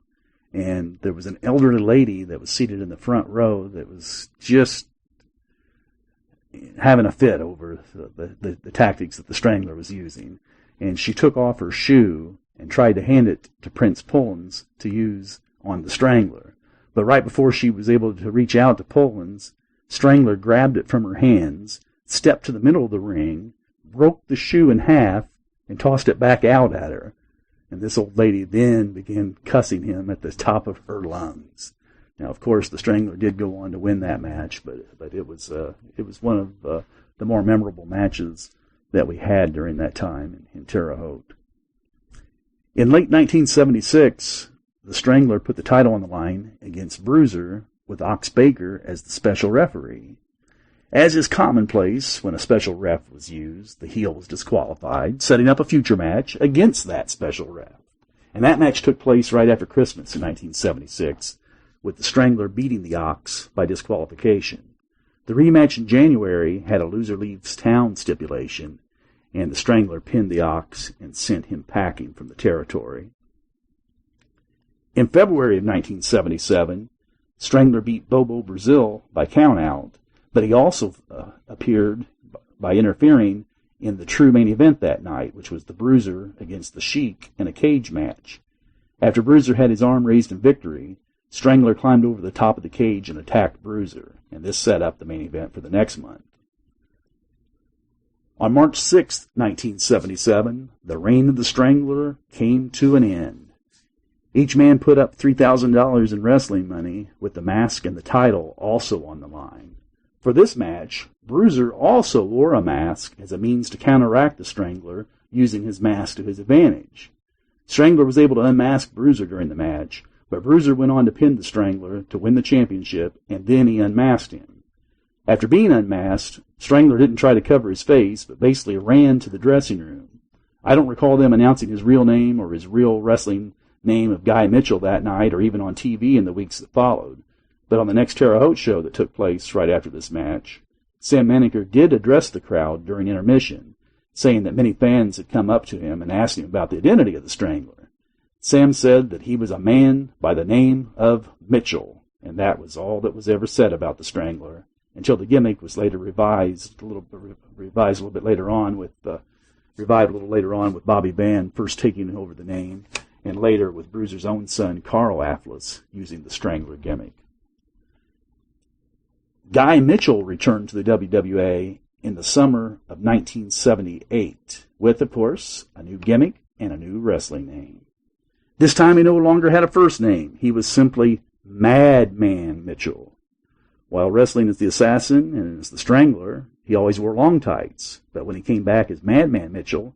N: and there was an elderly lady that was seated in the front row that was just having a fit over the tactics that the Strangler was using. And she took off her shoe and tried to hand it to Prince Pollens to use on the Strangler. But right before she was able to reach out to Pollens, Strangler grabbed it from her hands, stepped to the middle of the ring, broke the shoe in half, and tossed it back out at her. And this old lady then began cussing him at the top of her lungs. Now, of course, the Strangler did go on to win that match, but it was one of the more memorable matches that we had during that time in Terre Haute. In late 1976, the Strangler put the title on the line against Bruiser with Ox Baker as the special referee. As is commonplace when a special ref was used, the heel was disqualified, setting up a future match against that special ref. And that match took place right after Christmas in 1976, with the Strangler beating the Ox by disqualification. The rematch in January had a loser leaves town stipulation, and the Strangler pinned the Ox and sent him packing from the territory. In February of 1977, Strangler beat Bobo Brazil by countout, but he also appeared by interfering in the true main event that night, which was the Bruiser against the Sheik in a cage match. After Bruiser had his arm raised in victory, Strangler climbed over the top of the cage and attacked Bruiser, and this set up the main event for the next month. On March 6, 1977, the reign of the Strangler came to an end. Each man put up $3,000 in wrestling money, with the mask and the title also on the line. For this match, Bruiser also wore a mask as a means to counteract the Strangler, using his mask to his advantage. Strangler was able to unmask Bruiser during the match, but Bruiser went on to pin the Strangler to win the championship, and then he unmasked him. After being unmasked, Strangler didn't try to cover his face, but basically ran to the dressing room. I don't recall them announcing his real name or his real wrestling name of Guy Mitchell that night, or even on TV in the weeks that followed. But on the next Terre Haute show that took place right after this match, Sam Maneker did address the crowd during intermission, saying that many fans had come up to him and asked him about the identity of the Strangler. Sam said that he was a man by the name of Mitchell, and that was all that was ever said about the Strangler, until the gimmick was later revived a little bit later on with Bobby Van first taking over the name, and later with Bruiser's own son Carl Afflis using the Strangler gimmick. Guy Mitchell returned to the WWA in the summer of 1978 with, of course, a new gimmick and a new wrestling name. This time he no longer had a first name. He was simply Madman Mitchell. While wrestling as the Assassin and as the Strangler, he always wore long tights. But when he came back as Madman Mitchell,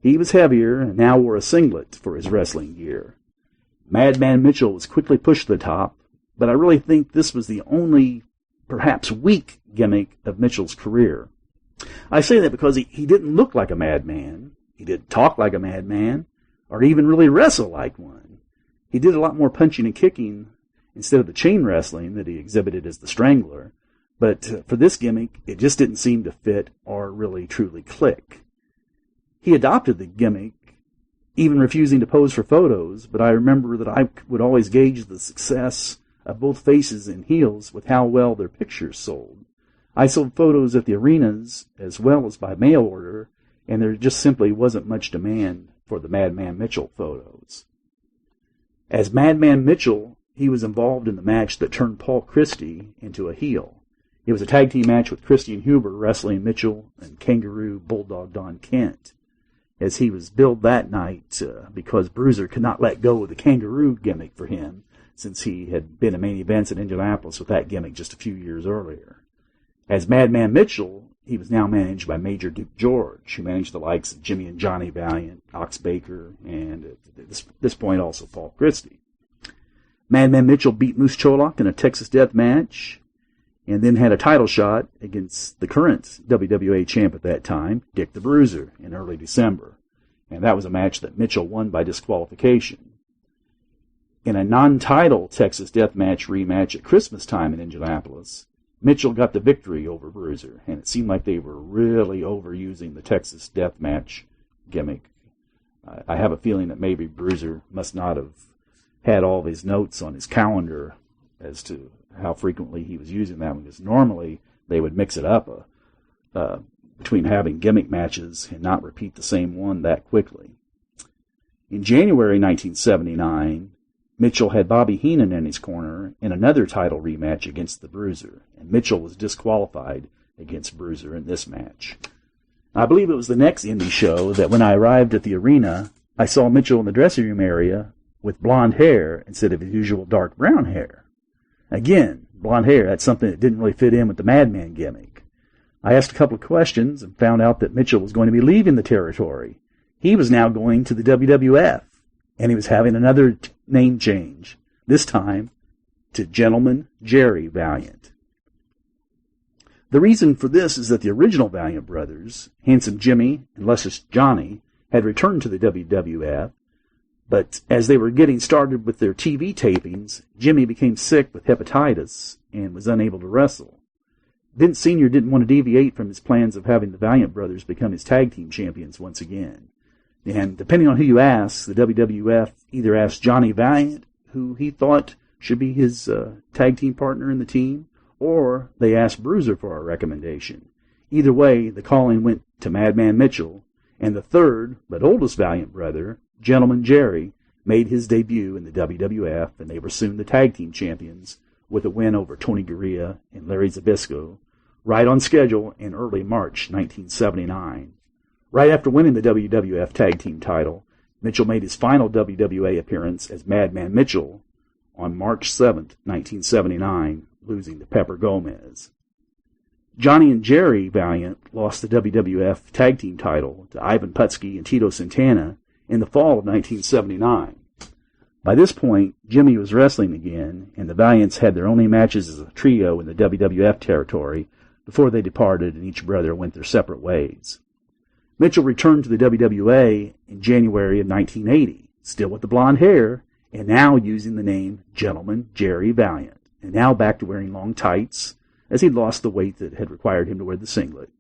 N: he was heavier and now wore a singlet for his wrestling gear. Madman Mitchell was quickly pushed to the top, but I really think this was the only, perhaps weak, gimmick of Mitchell's career. I say that because he didn't look like a madman, he didn't talk like a madman, or even really wrestle like one. He did a lot more punching and kicking instead of the chain wrestling that he exhibited as the Strangler, but for this gimmick, it just didn't seem to fit or really truly click. He adopted the gimmick, even refusing to pose for photos, but I remember that I would always gauge the success of both faces and heels with how well their pictures sold. I sold photos at the arenas as well as by mail order, and there just simply wasn't much demand for the Madman Mitchell photos. As Madman Mitchell, he was involved in the match that turned Paul Christie into a heel. It was a tag team match with Christie and Huber wrestling Mitchell and Kangaroo Bulldog Don Kent, as he was billed that night because Bruiser could not let go of the Kangaroo gimmick for him, since he had been in main events in Indianapolis with that gimmick just a few years earlier. As Madman Mitchell, he was now managed by Major Duke George, who managed the likes of Jimmy and Johnny Valiant, Ox Baker, and at this point also Paul Christie. Madman Mitchell beat Moose Cholak in a Texas Death Match, and then had a title shot against the current WWA champ at that time, Dick the Bruiser, in early December. And that was a match that Mitchell won by disqualification. In a non-title Texas Death Match rematch at Christmas time in Indianapolis, Mitchell got the victory over Bruiser, and it seemed like they were really overusing the Texas Death Match gimmick. I have a feeling that maybe Bruiser must not have had all of his notes on his calendar as to how frequently he was using that one, because normally they would mix it up between having gimmick matches and not repeat the same one that quickly. In January 1979, Mitchell had Bobby Heenan in his corner in another title rematch against the Bruiser, and Mitchell was disqualified against Bruiser in this match. I believe it was the next indie show that when I arrived at the arena, I saw Mitchell in the dressing room area with blonde hair instead of his usual dark brown hair. Again, blonde hair, that's something that didn't really fit in with the Madman gimmick. I asked a couple of questions and found out that Mitchell was going to be leaving the territory. He was now going to the WWF, and he was having another name change, this time to Gentleman Jerry Valiant. The reason for this is that the original Valiant brothers, Handsome Jimmy and Luscious Johnny, had returned to the WWF, but as they were getting started with their TV tapings, Jimmy became sick with hepatitis and was unable to wrestle. Vince Sr. didn't want to deviate from his plans of having the Valiant brothers become his tag team champions once again. And depending on who you ask, the WWF either asked Johnny Valiant, who he thought should be his tag team partner in the team, or they asked Bruiser for a recommendation. Either way, the calling went to Madman Mitchell, and the third, but oldest Valiant brother, Gentleman Jerry, made his debut in the WWF, and they were soon the tag team champions with a win over Tony Gurria and Larry Zbyszko, right on schedule in early March 1979. Right after winning the WWF Tag Team title, Mitchell made his final WWA appearance as Madman Mitchell on March 7, 1979, losing to Pepper Gomez. Johnny and Jerry Valiant lost the WWF Tag Team title to Ivan Putski and Tito Santana in the fall of 1979. By this point, Jimmy was wrestling again, and the Valiants had their only matches as a trio in the WWF territory before they departed and each brother went their separate ways. Mitchell returned to the WWA in January of 1980, still with the blonde hair, and now using the name Gentleman Jerry Valiant, and now back to wearing long tights, as he'd lost the weight that had required him to wear the singlet.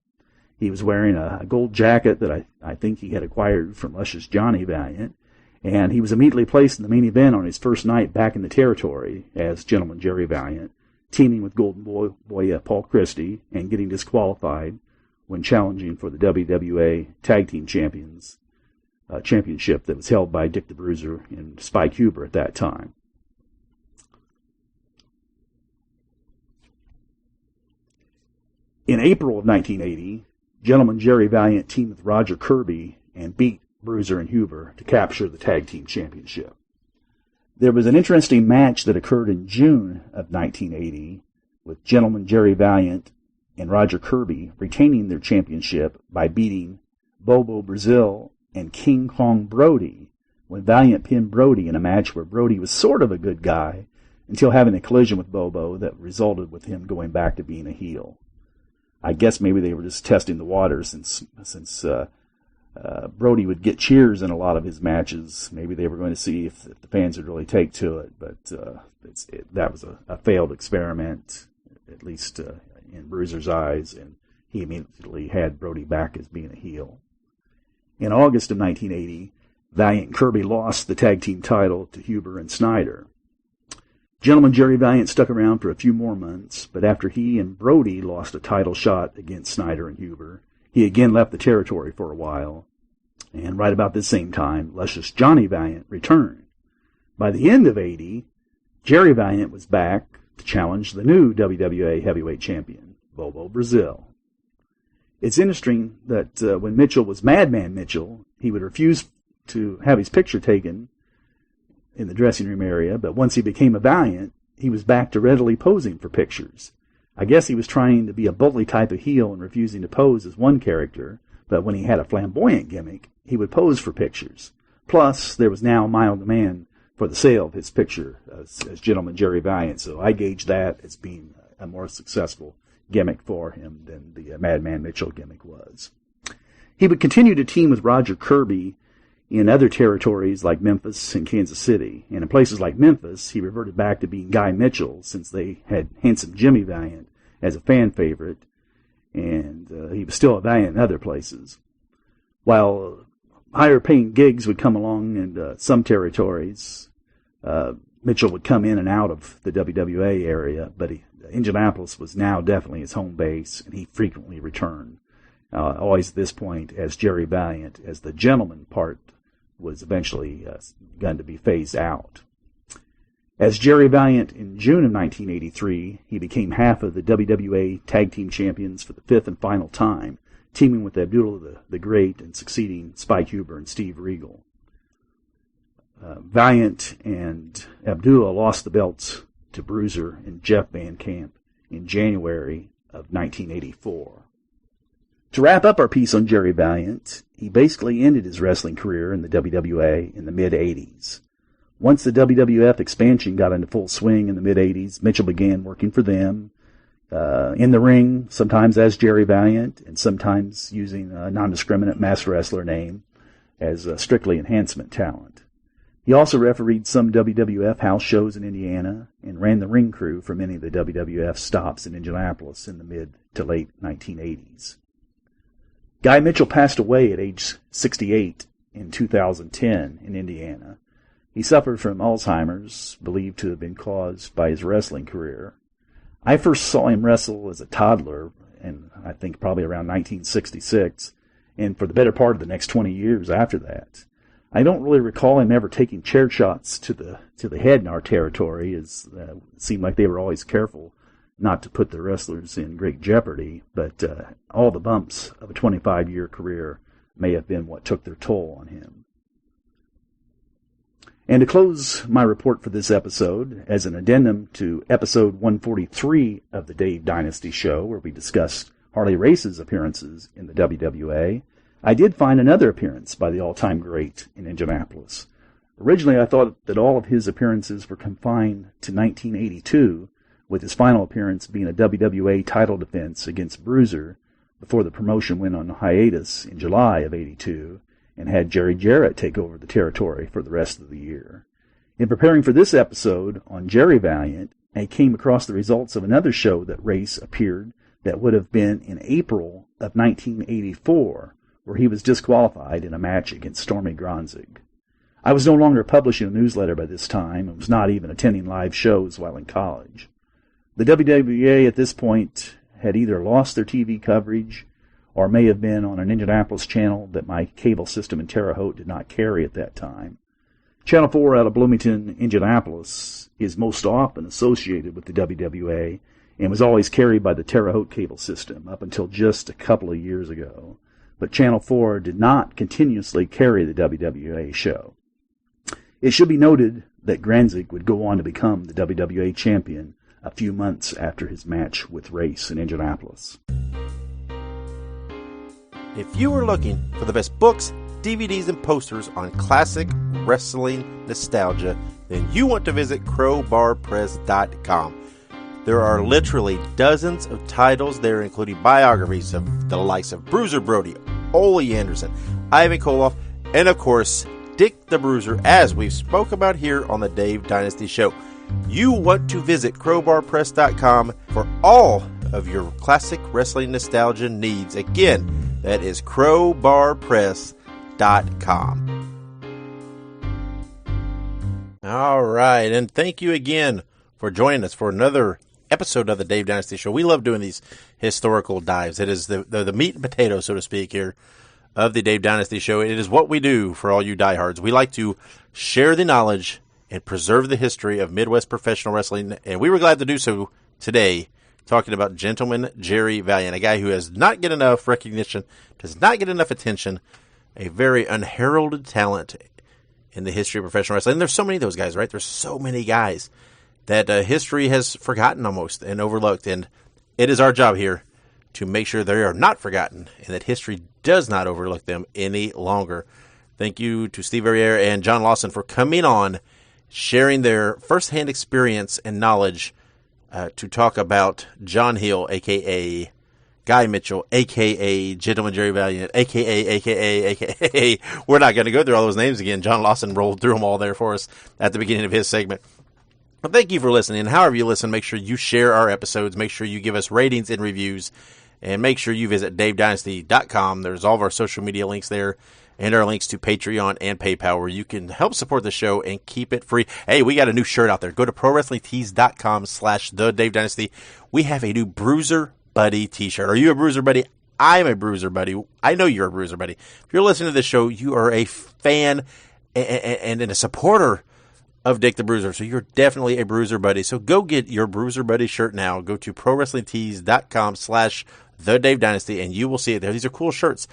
N: He was wearing a gold jacket that I think he had acquired from Luscious Johnny Valiant, and he was immediately placed in the main event on his first night back in the territory as Gentleman Jerry Valiant, teaming with Golden Boy Paul Christie and getting disqualified when challenging for the WWA Tag Team Championship that was held by Dick the Bruiser and Spike Huber at that time. In April of 1980, Gentleman Jerry Valiant teamed with Roger Kirby and beat Bruiser and Huber to capture the Tag Team Championship. There was an interesting match that occurred in June of 1980 with Gentleman Jerry Valiant and Roger Kirby retaining their championship by beating Bobo Brazil and King Kong Brody when Valiant pinned Brody in a match where Brody was sort of a good guy until having a collision with Bobo that resulted with him going back to being a heel. I guess maybe they were just testing the waters since Brody would get cheers in a lot of his matches. Maybe they were going to see if the fans would really take to it, but that was a failed experiment, at least in Bruiser's eyes, and he immediately had Brody back as being a heel. In August of 1980, Valiant and Kirby lost the tag team title to Huber and Snyder. Gentleman Jerry Valiant stuck around for a few more months, but after he and Brody lost a title shot against Snyder and Huber, he again left the territory for a while, and right about this same time, Luscious Johnny Valiant returned. By the end of '80, Jerry Valiant was back to challenge the new WWA heavyweight champion, Bobo Brazil. It's interesting that when Mitchell was Madman Mitchell, he would refuse to have his picture taken in the dressing room area, but once he became a Valiant, he was back to readily posing for pictures. I guess he was trying to be a bully type of heel and refusing to pose as one character, but when he had a flamboyant gimmick, he would pose for pictures. Plus, there was now mild demand for the sale of his picture as Gentleman Jerry Valiant, so I gauge that as being a more successful gimmick for him than the Madman Mitchell gimmick was. He would continue to team with Roger Kirby in other territories like Memphis and Kansas City, and in places like Memphis, he reverted back to being Guy Mitchell since they had Handsome Jimmy Valiant as a fan favorite, and he was still a Valiant in other places. While higher-paying gigs would come along in some territories, Mitchell would come in and out of the WWA area, but Indianapolis was now definitely his home base, and he frequently returned. Always at this point as Jerry Valiant, as the gentleman part was eventually going to be phased out. As Jerry Valiant in June of 1983, he became half of the WWA Tag Team Champions for the fifth and final time, teaming with Abdullah the Great and succeeding Spike Huber and Steve Regal. Valiant and Abdullah lost the belts to Bruiser and Jeff Van Camp in January of 1984. To wrap up our piece on Jerry Valiant, he basically ended his wrestling career in the WWA in the mid-'80s. Once the WWF expansion got into full swing in the mid-'80s, Mitchell began working for them in the ring, sometimes as Jerry Valiant, and sometimes using a non-discriminate masked wrestler name as strictly enhancement talent. He also refereed some WWF house shows in Indiana and ran the ring crew for many of the WWF stops in Indianapolis in the mid to late 1980s. Guy Mitchell passed away at age 68 in 2010 in Indiana. He suffered from Alzheimer's, believed to have been caused by his wrestling career. I first saw him wrestle as a toddler, and I think probably around 1966, and for the better part of the next 20 years after that. I don't really recall him ever taking chair shots to the head in our territory, as it seemed like they were always careful not to put the wrestlers in great jeopardy, but all the bumps of a 25-year career may have been what took their toll on him. And to close my report for this episode, as an addendum to episode 143 of the Dave Dynasty Show, where we discussed Harley Race's appearances in the WWA, I did find another appearance by the all-time great in Indianapolis. Originally, I thought that all of his appearances were confined to 1982, with his final appearance being a WWA title defense against Bruiser before the promotion went on hiatus in July of '82 and had Jerry Jarrett take over the territory for the rest of the year. In preparing for this episode on Jerry Valiant, I came across the results of another show that Race appeared that would have been in April of 1984, where he was disqualified in a match against Stormy Gronzig. I was no longer publishing a newsletter by this time and was not even attending live shows while in college. The WWA at this point had either lost their TV coverage or may have been on an Indianapolis channel that my cable system in Terre Haute did not carry at that time. Channel 4 out of Bloomington, Indianapolis, is most often associated with the WWA and was always carried by the Terre Haute cable system up until just a couple of years ago. But Channel 4 did not continuously carry the WWA show. It should be noted that Granzig would go on to become the WWA champion a few months after his match with Race in Indianapolis.
F: If you are looking for the best books, DVDs, and posters on classic wrestling nostalgia, then you want to visit crowbarpress.com. There are literally dozens of titles there, including biographies of the likes of Bruiser Brody, Ole Anderson, Ivan Koloff, and of course, Dick the Bruiser, as we've spoke about here on the Dave Dynasty Show. You want to visit crowbarpress.com for all of your classic wrestling nostalgia needs. Again, that is crowbarpress.com. All right, and thank you again for joining us for another episode of the Dave Dynasty Show. We love doing these historical dives. It is the meat and potatoes, so to speak, here of the Dave Dynasty Show. It is what we do for all you diehards. We like to share the knowledge and preserve the history of Midwest professional wrestling, and we were glad to do so today, talking about Gentleman Jerry Valiant, a guy who has not get enough recognition, does not get enough attention, a very unheralded talent in the history of professional wrestling. And there's so many of those guys, right? There's so many guys that history has forgotten almost and overlooked, and it is our job here to make sure they are not forgotten and that history does not overlook them any longer. Thank you to Steve Verrier and John Lawson for coming on, sharing their firsthand experience and knowledge to talk about John Hill, a.k.a. Guy Mitchell, a.k.a. Gentleman Jerry Valiant, a.k.a. We're not going to go through all those names again. John Lawson rolled through them all there for us at the beginning of his segment. Well, thank you for listening. However you listen, make sure you share our episodes. Make sure you give us ratings and reviews. And make sure you visit DaveDynasty.com. There's all of our social media links there and our links to Patreon and PayPal where you can help support the show and keep it free. Hey, we got a new shirt out there. Go to ProWrestlingTees.com/TheDaveDynasty. We have a new Bruiser Buddy t-shirt. Are you a Bruiser Buddy? I'm a Bruiser Buddy. I know you're a Bruiser Buddy. If you're listening to this show, you are a fan and a supporter of Dick the Bruiser. So you're definitely a Bruiser Buddy. So go get your Bruiser Buddy shirt now. Go to ProWrestlingTees.com/TheDaveDynasty and you will see it there. These are cool shirts.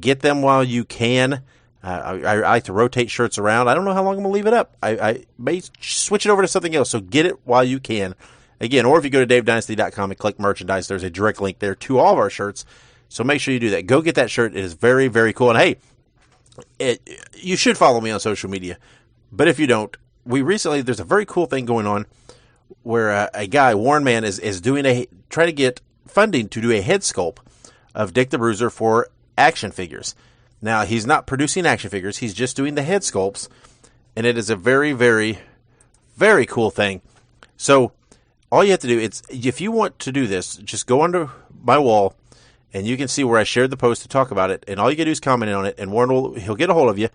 F: Get them while you can. I like to rotate shirts around. I don't know how long I'm going to leave it up. I may switch it over to something else. So get it while you can. Again, or if you go to DaveDynasty.com and click merchandise, there's a direct link there to all of our shirts. So make sure you do that. Go get that shirt. It is very, very cool. And hey, you should follow me on social media. But if you don't, there's a very cool thing going on where a guy, Warren Mann, is trying to get funding to do a head sculpt of Dick the Bruiser for action figures. Now, he's not producing action figures. He's just doing the head sculpts. And it is a very, very, very cool thing. So all you have to do, if you want to do this, just go under my wall and you can see where I shared the post to talk about it. And all you got to do is comment on it and Warren he'll get a hold of you.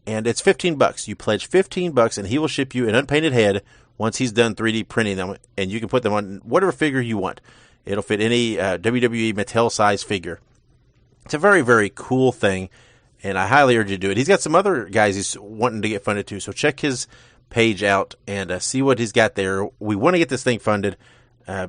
F: And it's $15. You pledge $15 and he will ship you an unpainted head once he's done 3D printing them. And you can put them on whatever figure you want. It'll fit any WWE Mattel size figure. It's a very, very cool thing. And I highly urge you to do it. He's got some other guys he's wanting to get funded too. So check his page out and see what he's got there. We want to get this thing funded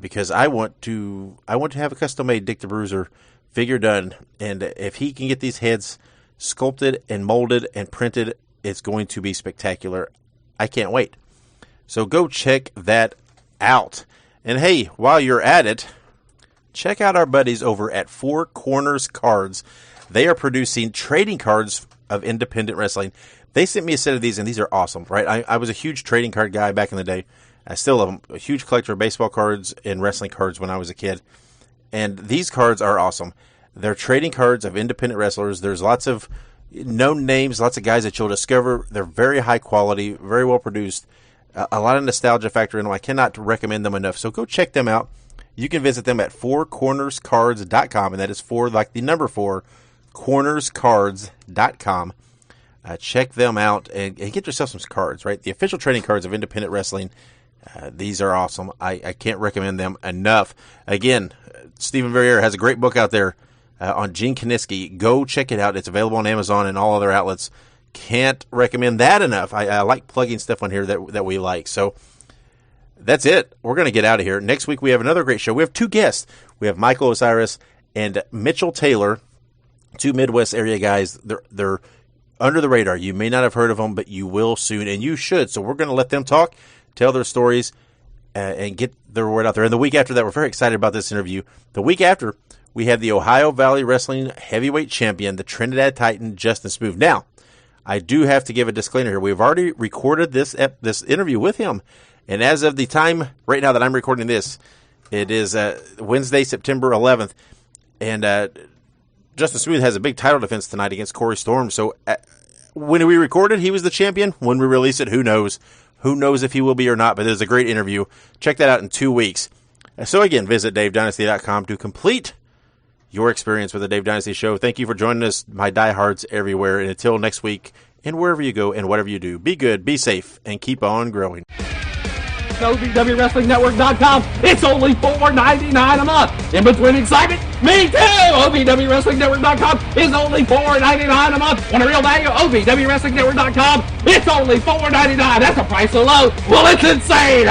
F: because I want to have a custom-made Dick the Bruiser figure done. And if he can get these heads sculpted and molded and printed, it's going to be spectacular. I can't wait. So go check that out. And hey, while you're at it, check out our buddies over at Four Corners Cards. They are producing trading cards of independent wrestling. They sent me a set of these, and these are awesome, right? I was a huge trading card guy back in the day. I still am a huge collector of baseball cards and wrestling cards when I was a kid. And these cards are awesome. They're trading cards of independent wrestlers. There's lots of known names, lots of guys that you'll discover. They're very high quality, very well produced. A lot of nostalgia factor in them. I cannot recommend them enough. So go check them out. You can visit them at fourcornerscards.com, and that is 4 like the number 4, cornerscards.com. Check them out and get yourself some cards, right? The official trading cards of independent wrestling. These are awesome. I can't recommend them enough. Again, Stephen Verrier has a great book out there on Gene Kiniski. Go check it out. It's available on Amazon and all other outlets. Can't recommend that enough. I like plugging stuff on here that we like. So that's it. We're going to get out of here. Next week we have another great show. We have 2 guests. We have Michael Osiris and Mitchell Taylor, 2 Midwest area guys. They're under the radar. You may not have heard of them, but you will soon, and you should. So we're going to let them talk, tell their stories, and get their word out there. And the week after that, we're very excited about this interview. The week after, we have the Ohio Valley Wrestling Heavyweight Champion, the Trinidad Titan, Justin Smoove. Now, I do have to give a disclaimer here. We've already recorded this interview with him, and as of the time right now that I'm recording this, it is Wednesday, September 11th, and Justin Smooth has a big title defense tonight against Corey Storm. So when we recorded, he was the champion. When we release it, who knows? Who knows if he will be or not, but it was a great interview. Check that out in 2 weeks. So again, visit DaveDynasty.com to complete your experience with the Dave Dynasty Show. Thank you for joining us, my diehards everywhere. And until next week, and wherever you go and whatever you do, be good, be safe, and keep on growing.
O: OVWWrestlingNetwork.com. It's only $4.99 a month. In between excitement, me too. OVWWrestlingNetwork.com is only $4.99 a month. Want a real value? OVWWrestlingNetwork.com. It's only $4.99. That's a price so low. Well, it's insane.